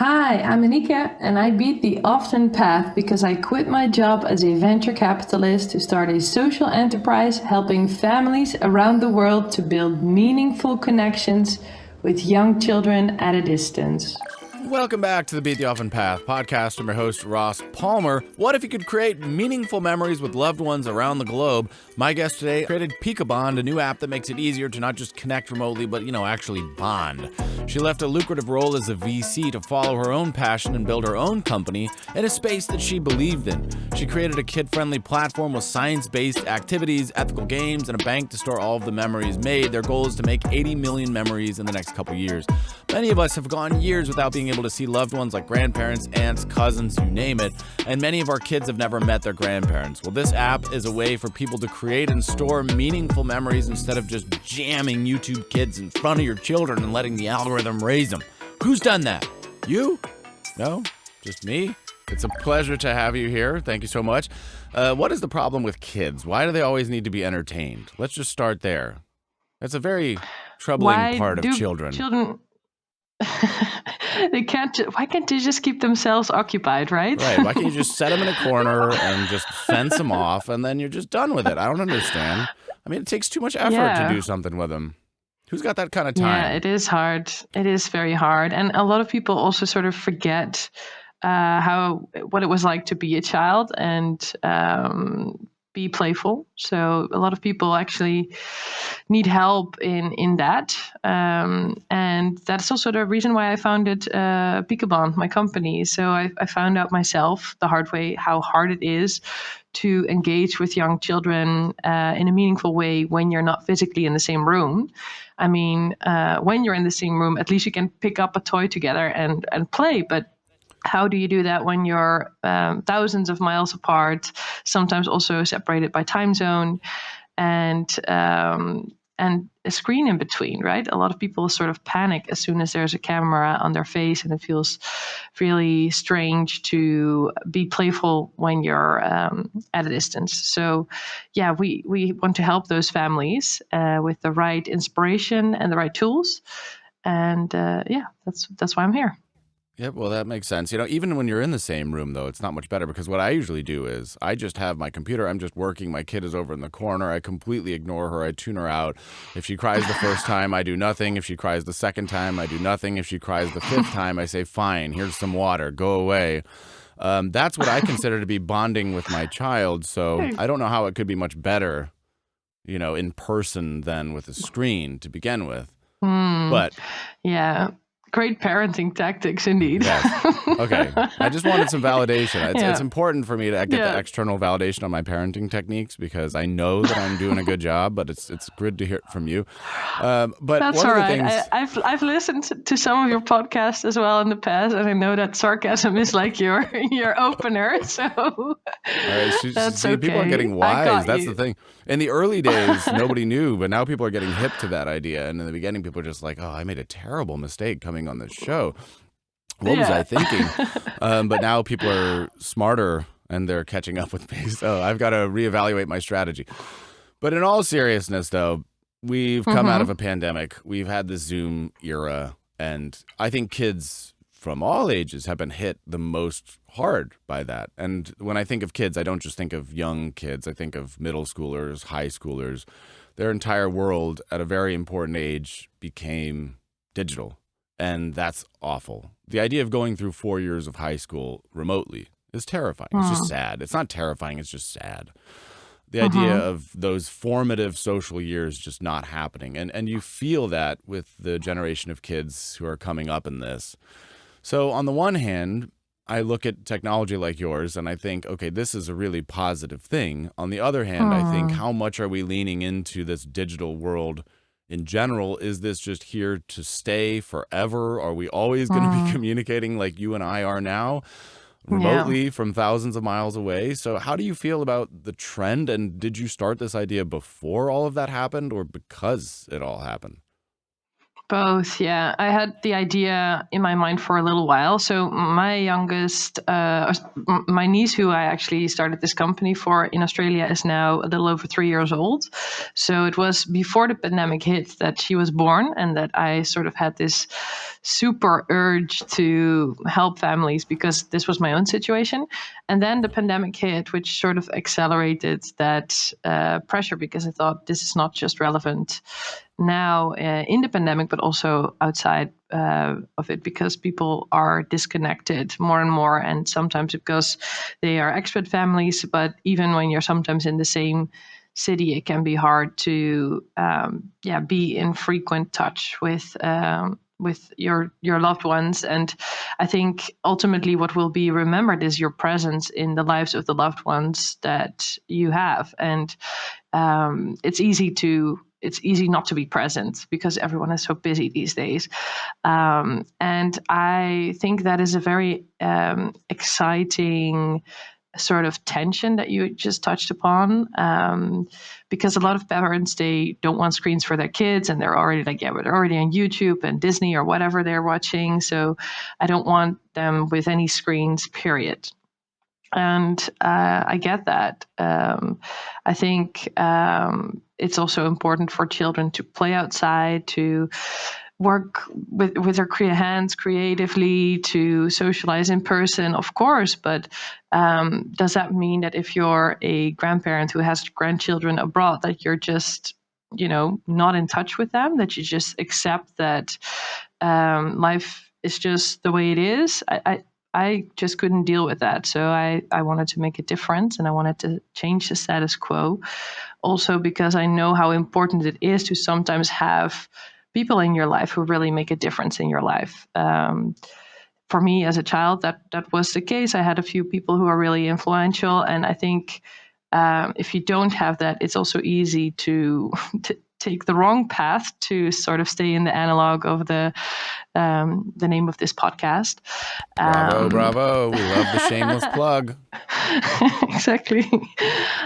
Hi, I'm Anieke, and I beat the often path because I quit my job as a venture capitalist to start a social enterprise helping families around the world to build meaningful connections with young children at a distance. Welcome back to the Beat the Often Path podcast. I'm your host, Ross Palmer. What if you could create meaningful memories with loved ones around the globe? My guest today created Peekabond, a new app that makes it easier to not just connect remotely, but, actually bond. She left a lucrative role as a VC to follow her own passion and build her own company in a space that she believed in. She created a kid-friendly platform with science-based activities, ethical games, and a bank to store all of the memories made. Their goal is to make 80 million memories in the next couple years. Many of us have gone years without being able to see loved ones like grandparents, aunts, cousins, you name it, and many of our kids have never met their grandparents. Well, this app is a way for people to create and store meaningful memories instead of just jamming YouTube Kids in front of your children and letting the algorithm raise them. Who's done that? You? No? Just me? It's a pleasure to have you here. Thank you so much. What is the problem with kids? Why do they always need to be entertained? Let's just start there. That's a very troubling part of children. Why can't they just keep themselves occupied, right? Right. Why can't you just set them in a corner and just fence them off and then you're just done with it? I don't understand. I mean, it takes too much effort to do something with them. Who's got that kind of time? Yeah, it is hard. It is very hard. And a lot of people also sort of forget what it was like to be a child and be playful. So a lot of people actually need help in that. And that's also the reason why I founded Peekabond, my company. So I found out myself the hard way how hard it is to engage with young children in a meaningful way when you're not physically in the same room. I mean, when you're in the same room, at least you can pick up a toy together and play. But how do you do that when you're thousands of miles apart, sometimes also separated by time zone, and a screen in between, right? A lot of people sort of panic as soon as there's a camera on their face, and it feels really strange to be playful when you're at a distance. So, yeah, we want to help those families with the right inspiration and the right tools, and that's why I'm here. Yep, well, that makes sense. Even when you're in the same room, though, it's not much better because what I usually do is I just have my computer. I'm just working. My kid is over in the corner. I completely ignore her. I tune her out. If she cries the first time, I do nothing. If she cries the second time, I do nothing. If she cries the fifth time, I say, fine, here's some water. Go away. That's what I consider to be bonding with my child. So I don't know how it could be much better, in person than with a screen to begin with. But yeah. Great parenting tactics, indeed. Yes. Okay. I just wanted some validation. It's important for me to get the external validation on my parenting techniques because I know that I'm doing a good job, but it's good to hear it from you. But that's one all of the right. things I've listened to some of your podcasts as well in the past, and I know that sarcasm is like your opener. So all right, that's see, okay. people are getting wise. That's the thing. In the early days, nobody knew, but now people are getting hip to that idea. And in the beginning, people are just like, "Oh, I made a terrible mistake coming on this show. What was I thinking?" But now people are smarter and they're catching up with me. So I've got to reevaluate my strategy. But in all seriousness, though, we've come out of a pandemic. We've had the Zoom era. And I think kids from all ages have been hit the most hard by that. And when I think of kids, I don't just think of young kids. I think of middle schoolers, high schoolers. Their entire world at a very important age became digital. And that's awful. The idea of going through 4 years of high school remotely is terrifying. It's just sad. It's not terrifying. It's just sad. The idea of those formative social years just not happening. And you feel that with the generation of kids who are coming up in this. So on the one hand, I look at technology like yours and I think, okay, this is a really positive thing. On the other hand, I think, how much are we leaning into this digital world in general? Is this just here to stay forever? Are we always going to be communicating like you and I are now, remotely from thousands of miles away? So how do you feel about the trend? And did you start this idea before all of that happened or because it all happened? Both, yeah. I had the idea in my mind for a little while. So my youngest, my niece, who I actually started this company for in Australia, is now a little over 3 years old. So it was before the pandemic hit that she was born, and that I sort of had this super urge to help families because this was my own situation. And then the pandemic hit, which sort of accelerated that pressure, because I thought this is not just relevant now in the pandemic, but also outside of it, because people are disconnected more and more. And sometimes because they are expat families, but even when you're sometimes in the same city, it can be hard to be in frequent touch with your loved ones. And I think ultimately what will be remembered is your presence in the lives of the loved ones that you have. And it's easy not to be present because everyone is so busy these days. And I think that is a very exciting sort of tension that you just touched upon, because a lot of parents, they don't want screens for their kids, and they're already like, yeah, but they're already on YouTube and Disney or whatever they're watching, so I don't want them with any screens, period. And I get that. I think it's also important for children to play outside, to work with their hands creatively, to socialize in person, of course. But does that mean that if you're a grandparent who has grandchildren abroad, that you're just, not in touch with them, that you just accept that life is just the way it is? I just couldn't deal with that. So I wanted to make a difference, and I wanted to change the status quo. Also because I know how important it is to sometimes have people in your life who really make a difference in your life. For me as a child, that was the case. I had a few people who are really influential, and I think if you don't have that, it's also easy to take the wrong path, to sort of stay in the analog of the name of this podcast. Bravo. We love the shameless plug. Exactly.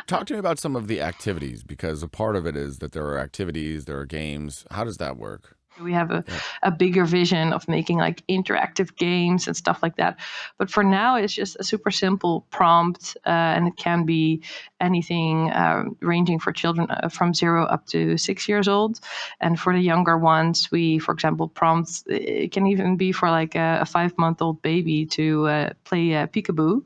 Talk to me about some of the activities, because a part of it is that there are activities, there are games. How does that work? We have a bigger vision of making like interactive games and stuff like that. But for now, it's just a super simple prompt, and it can be anything ranging for children from 0 up to 6 years old. And for the younger ones, we, for example, prompts, it can even be for like a 5-month-old baby to play Peekaboo,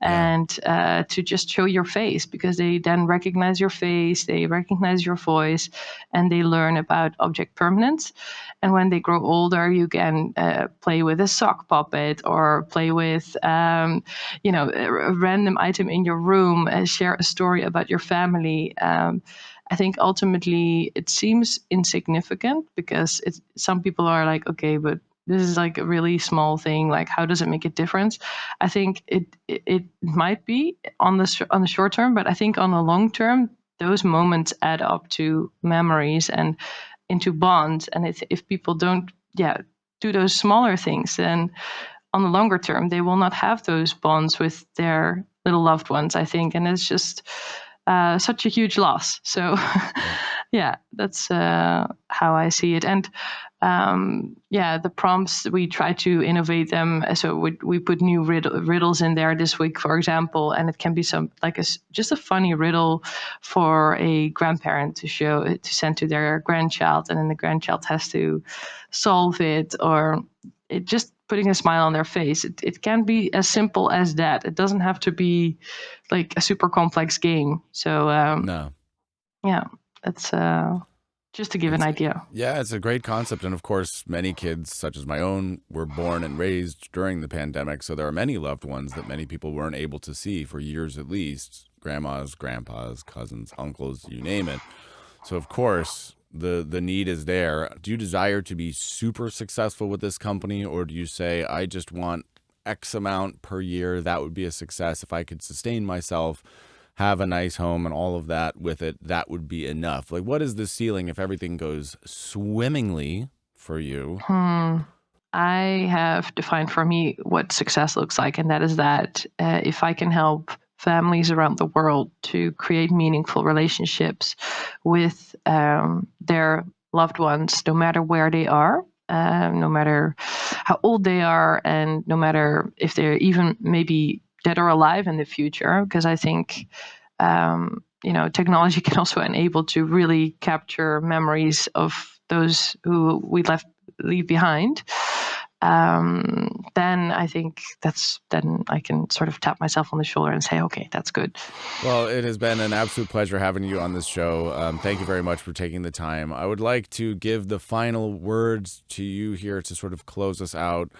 and to just show your face, because they then recognize your face, they recognize your voice, and they learn about object permanence. And when they grow older, you can play with a sock puppet, or play with, a random item in your room, share a story about your family. I think ultimately it seems insignificant, because some people are like, okay, but this is like a really small thing. Like, how does it make a difference? I think it might be on the short term, but I think on the long term, those moments add up to memories and into bonds. And if people don't, do those smaller things, then on the longer term, they will not have those bonds with their little loved ones, I think. And it's just such a huge loss. So, that's how I see it. And the prompts, we try to innovate them. So we put new riddles in there this week, for example, and it can be some like just a funny riddle for a grandparent to send to their grandchild, and then the grandchild has to solve it, or it just putting a smile on their face. It can be as simple as that. It doesn't have to be like a super complex game. So No. Yeah, that's just to give an idea. Yeah, it's a great concept. And of course, many kids, such as my own, were born and raised during the pandemic. So there are many loved ones that many people weren't able to see for years at least. Grandmas, grandpas, cousins, uncles, you name it. So of course, the need is there. Do you desire to be super successful with this company, or do you say, I just want X amount per year? That would be a success. If I could sustain myself, have a nice home and all of that with it, that would be enough. Like, what is the ceiling if everything goes swimmingly for you? I have defined for me what success looks like, and that is that if I can help families around the world to create meaningful relationships with their loved ones, no matter where they are, no matter how old they are, and no matter if they're even maybe dead or alive in the future. Because I think, technology can also enable to really capture memories of those who we leave behind. Then I think then I can sort of tap myself on the shoulder and say, okay, that's good. Well, it has been an absolute pleasure having you on this show. Thank you very much for taking the time. I would like to give the final words to you here to sort of close us out.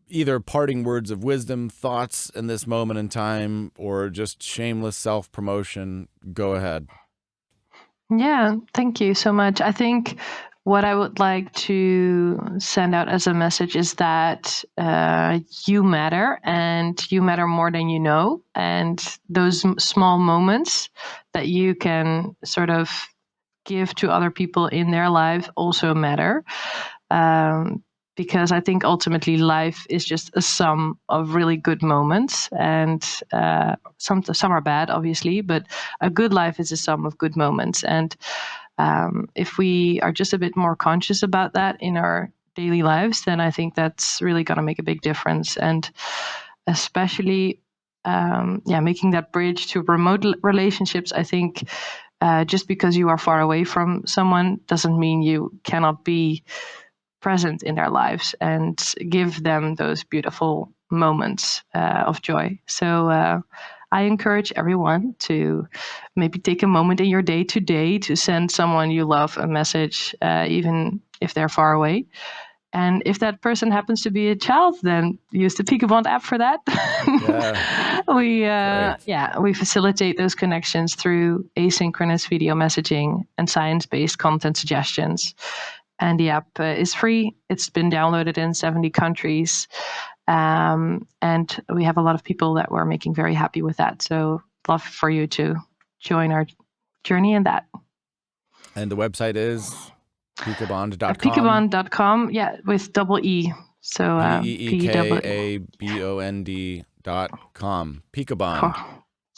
Either parting words of wisdom, thoughts in this moment in time, or just shameless self-promotion. Go ahead. Yeah, thank you so much. I think what I would like to send out as a message is that you matter, and you matter more than you know. And those small moments that you can sort of give to other people in their life also matter. Because I think ultimately life is just a sum of really good moments, and some are bad, obviously, but a good life is a sum of good moments. And if we are just a bit more conscious about that in our daily lives, then I think that's really going to make a big difference. And especially, making that bridge to remote relationships. I think just because you are far away from someone doesn't mean you cannot be present in their lives and give them those beautiful moments of joy. So I encourage everyone to maybe take a moment in your day today to send someone you love a message, even if they're far away. And if that person happens to be a child, then use the Peekabond app for that. Yeah. We facilitate those connections through asynchronous video messaging and science-based content suggestions. And the app is free. It's been downloaded in 70 countries. And we have a lot of people that we're making very happy with that. So love for you to join our journey in that. And the website is peekabond.com. Peekabond.com, yeah, with double E. So peekabond.com. Peekabond.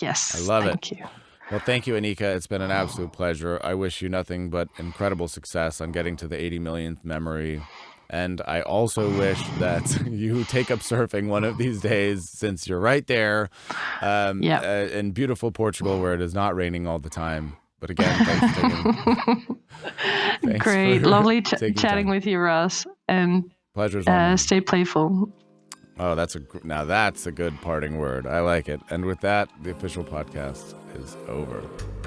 Yes. I love it. Thank you. Well, thank you, Anieke. It's been an absolute pleasure. I wish you nothing but incredible success on getting to the 80 millionth memory. And I also wish that you take up surfing one of these days, since you're right there in beautiful Portugal, where it is not raining all the time. But again, thanks for Great. Lovely chatting with you, Ross. And pleasure's all mine. Stay playful. Oh, now that's a good parting word. I like it. And with that, the official podcast is over.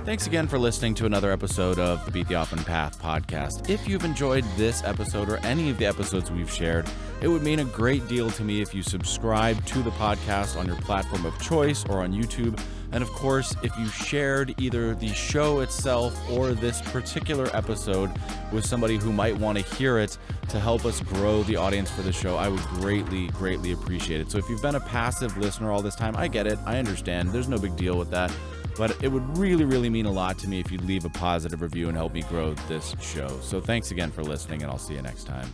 Thanks again for listening to another episode of the Beat the Often Path podcast. If you've enjoyed this episode or any of the episodes we've shared, it would mean a great deal to me if you subscribe to the podcast on your platform of choice or on YouTube. And of course, if you shared either the show itself or this particular episode with somebody who might want to hear it to help us grow the audience for the show, I would greatly, greatly appreciate it. So if you've been a passive listener all this time, I get it. I understand. There's no big deal with that. But it would really, really mean a lot to me if you'd leave a positive review and help me grow this show. So thanks again for listening, and I'll see you next time.